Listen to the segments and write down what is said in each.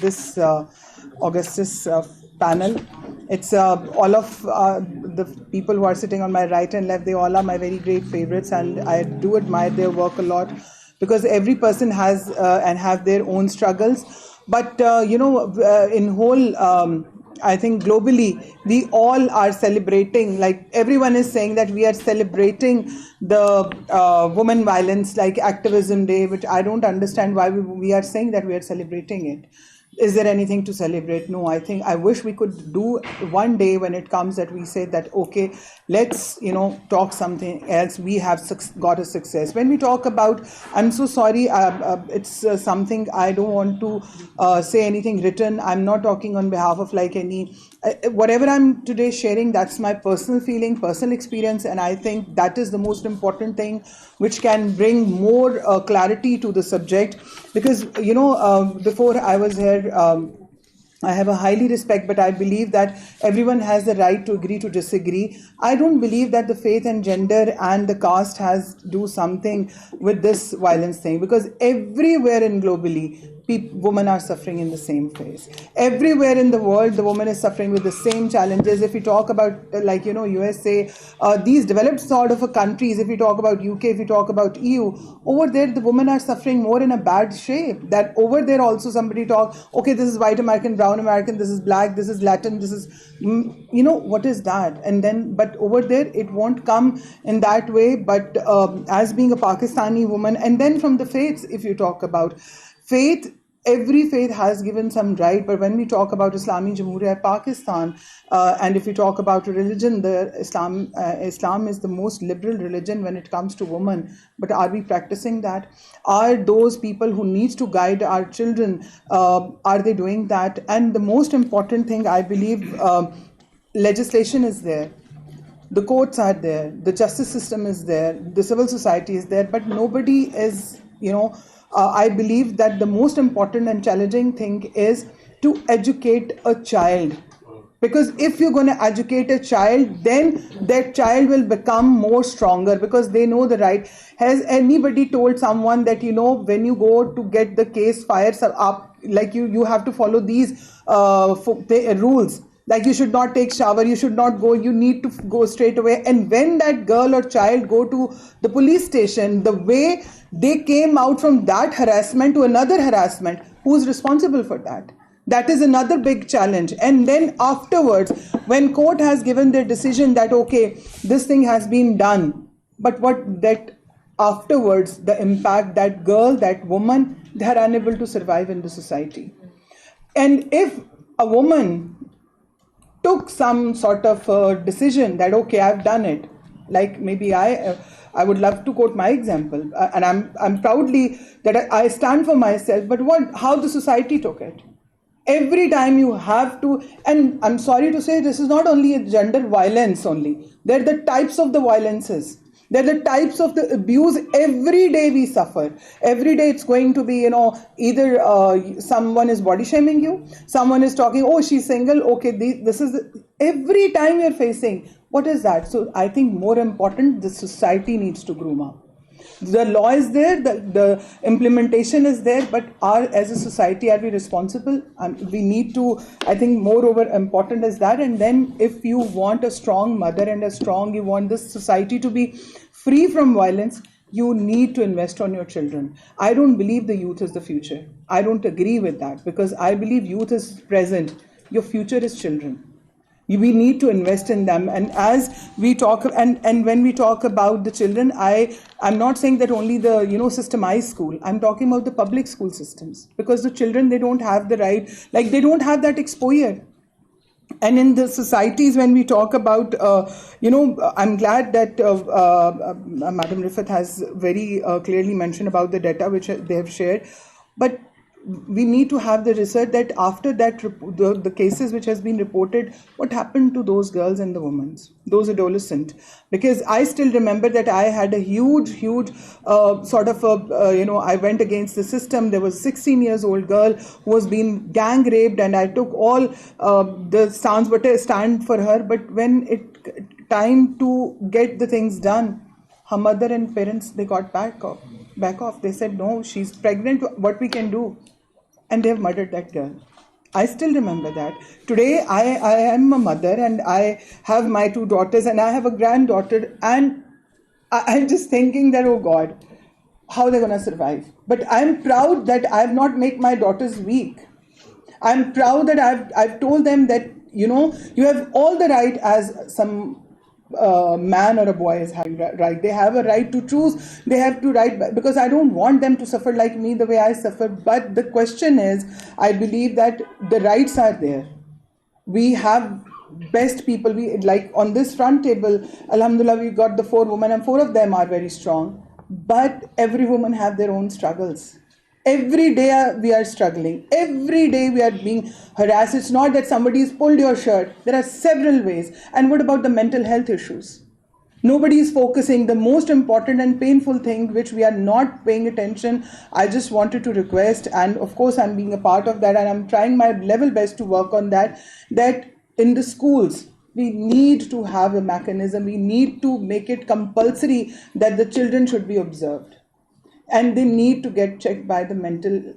this Augustus panel. It's all of the people who are sitting on my right and left, they all are my very great favorites, and I do admire their work a lot, because every person has and have their own struggles. But in whole, I think globally, we all are celebrating, like everyone is saying that we are celebrating the women violence, like Activism Day, which I don't understand why we are saying that we are celebrating it. Is there anything to celebrate? No, I wish we could do one day when it comes that we say that, okay, let's, talk something else. We have got a success. When we talk about, I'm so sorry, it's something I don't want to say anything written. I'm not talking on behalf of like any, whatever I'm today sharing, that's my personal feeling, personal experience. And I think that is the most important thing which can bring more clarity to the subject. Because, before I was here, I have a highly respect, but I believe that everyone has the right to agree to disagree. I don't believe that the faith and gender and the caste has to do something with this violence thing, because everywhere in globally, women are suffering in the same phase. Everywhere in the world, the woman is suffering with the same challenges. If we talk about USA, these developed sort of countries, if we talk about UK, if we talk about EU, over there the women are suffering more in a bad shape. That over there also somebody talk, okay, this is white American, brown American, this is black, this is Latin, this is, what is that? And then, but over there it won't come in that way. But as being a Pakistani woman, and then from the faiths, if you talk about faith, every faith has given some right, but when we talk about Islami Jamhuriyat Pakistan, and if we talk about religion, the Islam is the most liberal religion when it comes to women. But are we practicing that? Are those people who need to guide our children, are they doing that? And the most important thing, I believe, legislation is there. The courts are there. The justice system is there. The civil society is there. But nobody is, I believe that the most important and challenging thing is to educate a child. Because if you're going to educate a child, then that child will become more stronger, because they know the right. Has anybody told someone that, when you go to get the case fired up, like you have to follow these rules? Like you should not take shower, you should not go, you need to go straight away. And when that girl or child go to the police station, the way they came out from that harassment to another harassment, who's responsible for that? That is another big challenge. And then afterwards, when court has given their decision that, okay, this thing has been done, but what that afterwards, the impact, that girl, that woman, they are unable to survive in the society. And if a woman took some sort of decision that, okay, I've done it, like maybe I would love to quote my example, and I'm proudly that I stand for myself, but how the society took it. Every time you have to, and I'm sorry to say, this is not only a gender violence only. There are the types of the violences. There are the types of the abuse. Every day we suffer. Every day it's going to be, either someone is body shaming you, someone is talking, oh, she's single, okay, this is, every time you're facing, what is that? So I think more important, the society needs to groom up. The law is there, the implementation is there, but as a society, are we responsible? We need to, I think moreover important is that. And then if you want a strong mother and you want this society to be free from violence, you need to invest on your children. I don't believe the youth is the future. I don't agree with that, because I believe youth is present. Your future is children. We need to invest in them. And as we talk, and when we talk about the children, I'm not saying that only the systemized school. I'm talking about the public school systems, because the children, they don't have the right, like they don't have that exposure. And in the societies, when we talk about, I'm glad that Madam Rifat has very clearly mentioned about the data which they have shared. But we need to have the research that after that, the cases which has been reported, what happened to those girls and the women, those adolescents? Because I still remember that I had a huge I went against the system. There was a 16 years old girl who was being gang raped, and I took all the stand for her. But when it time to get the things done, her mother and parents, they got back off. They said, no, she's pregnant, what we can do? And they have murdered that girl. I still remember that. Today, I am a mother and I have my 2 daughters and I have a granddaughter, and I'm just thinking that, oh God, how they're going to survive. But I'm proud that I've not made my daughters weak. I'm proud that I've told them that, you know, you have all the right as some man or a boy is having right. They have a right to choose. They have to right, because I don't want them to suffer like me the way I suffer. But the question is, I believe that the rights are there. We have best people. We, like on this front table, alhamdulillah, we got the 4 women and 4 of them are very strong. But every woman have their own struggles. Every day we are struggling. Every day we are being harassed. It's not that somebody has pulled your shirt. There are several ways. And what about the mental health issues? Nobody is focusing. The most important and painful thing which we are not paying attention. I just wanted to request, and of course I'm being a part of that and I'm trying my level best to work on that, that in the schools, we need to have a mechanism. We need to make it compulsory that the children should be observed. And they need to get checked by the mental,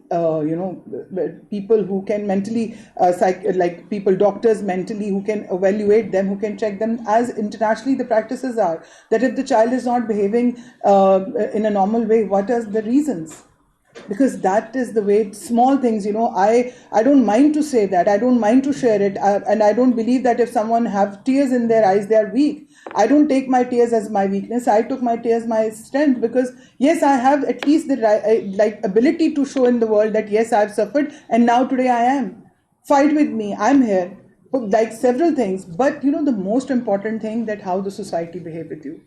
people who can mentally, like people, doctors mentally, who can evaluate them, who can check them, as internationally the practices are. That if the child is not behaving in a normal way, what are the reasons? Because that is the way, small things, you know, I don't mind to say that, I don't mind to share it, and I don't believe that if someone have tears in their eyes, they are weak. I don't take my tears as my weakness, I took my tears my strength, because yes, I have at least the right, ability to show in the world that yes, I've suffered and now today I am. Fight with me, I'm here, like several things. But you know, the most important thing, that how the society behave with you.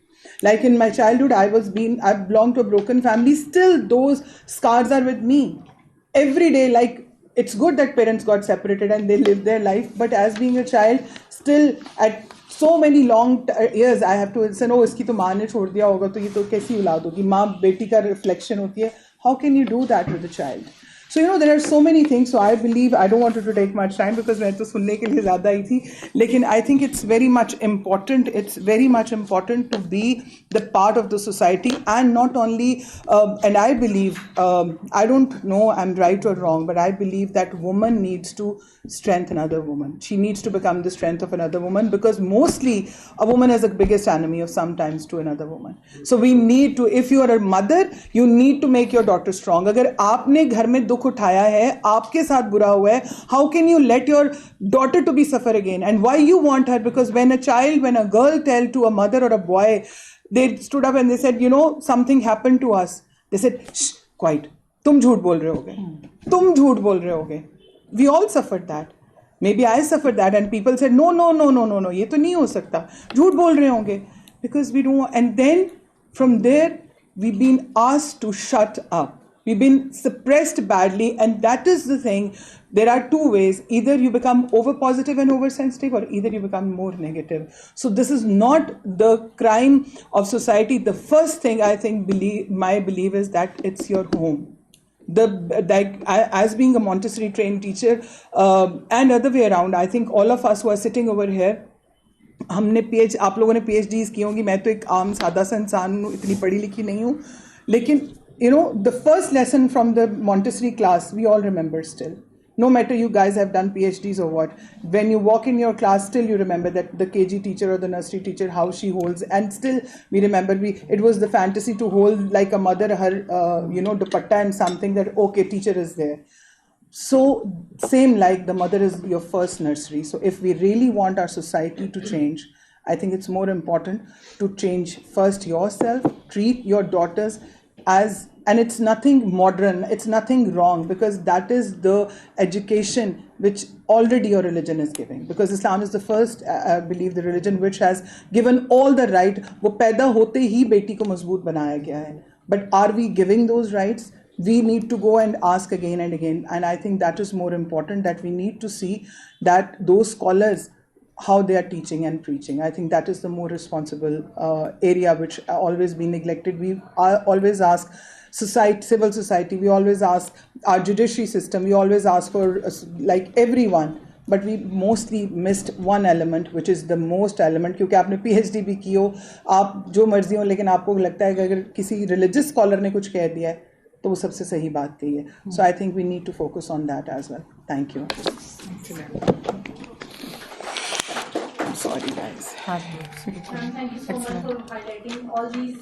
Like in my childhood, I belonged to a broken family. Still, those scars are with me. Every day, like, it's good that parents got separated and they lived their life. But as being a child, still at so many long years, I have to say, no, iski to maan ne chhod diya hoga, to ye to kaisi aulad hogi? Maan beti ka reflection hoti hai. How can you do that with a child? So, you know, there are so many things. So I believe, I don't want to take much time because मैं तो सुनने के लिए ज़्यादा ही थी. लेकिन I think it's very much important. It's very much important to be the part of the society, and not only. And I believe, I don't know I'm right or wrong, but I believe that woman needs to strengthen another woman. She needs to become the strength of another woman, because mostly a woman is the biggest enemy of sometimes to another woman. So we need to. If you are a mother, you need to make your daughter strong. अगर आपने घर में दुख उठाया है, आपके साथ बुरा हुआ है, how can you let your daughter to be suffer again? And why you want her? Because when a girl tell to a mother or a boy, they stood up and they said, you know, something happened to us. They said, shh, quiet. तुम झूठ बोल रहे होगे. तुम झूठ बोल रहे होगे. We all suffered that. Maybe I suffered that, and people said, no, ये तो नहीं हो सकता. झूठ बोल रहे होंगे. Because we don't want, and then from there, we've been asked to shut up. We've been suppressed badly, and that is the thing. There are 2 ways. Either you become over-positive and over-sensitive, or either you become more negative. So this is not the crime of society. The first thing I think, my belief is that it's your home. As being a Montessori trained teacher, and other way around, I think all of us who are sitting over here, हमने आप लोगों ने PhDs की होंगी. मैं तो एक आम सादा सा इंसान हूँ, इतनी पढ़ी लिखी नहीं हूँ. लेकिन you know, the first lesson from the Montessori class, we all remember still. No matter you guys have done PhDs or what, when you walk in your class, still you remember that the KG teacher or the nursery teacher, how she holds, and still we remember, it was the fantasy to hold like a mother, her, dupatta and something, that, okay, teacher is there. So same, like the mother is your first nursery. So if we really want our society to change, I think it's more important to change first yourself, treat your daughters as, and it's nothing modern, it's nothing wrong, because that is the education which already your religion is giving. Because Islam is the first, I believe, the religion which has given all the right. वो पैदा होते ही बेटी को मजबूत बनाया गया है. But are we giving those rights? We need to go and ask again and again. And I think that is more important, that we need to see that those scholars, how they are teaching and preaching. I think that is the more responsible area which always been neglected. We always ask civil society, we always ask our judiciary system, we always ask for like everyone, but we mostly missed one element, which is the most element. क्योंकि आपने PhD भी की हो, आप जो मर्जी हो, लेकिन आपको लगता है कि अगर किसी religious scholar ने कुछ कह दिया है, تو وہ سب سے صحیح بات کہی ہے. So I think we need to focus on that as well. Thank you. Sorry guys. Thank you so much for highlighting all these